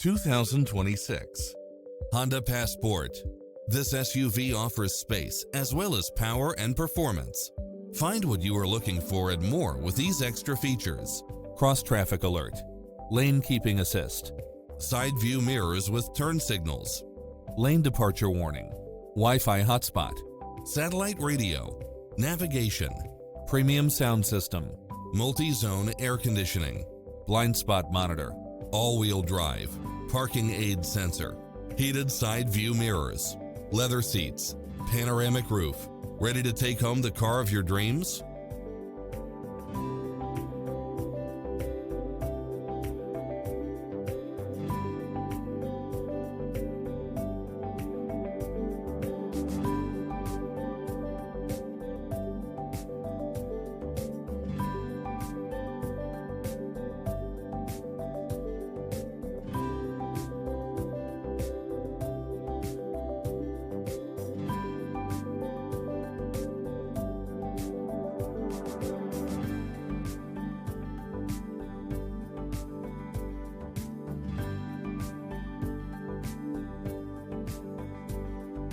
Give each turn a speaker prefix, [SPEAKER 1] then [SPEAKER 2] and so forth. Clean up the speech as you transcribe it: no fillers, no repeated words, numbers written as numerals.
[SPEAKER 1] 2026 Honda Passport. This SUV offers space as well as power and performance. Find what you are looking for and more with these extra features: cross-traffic alert, lane keeping assist, side view mirrors with turn signals, lane departure warning, Wi-Fi hotspot, satellite radio, navigation, premium sound system, multi-zone air conditioning, blind spot monitor, all-wheel drive, parking aid sensor, heated side view mirrors, leather seats, panoramic roof. Ready to take home the car of your dreams?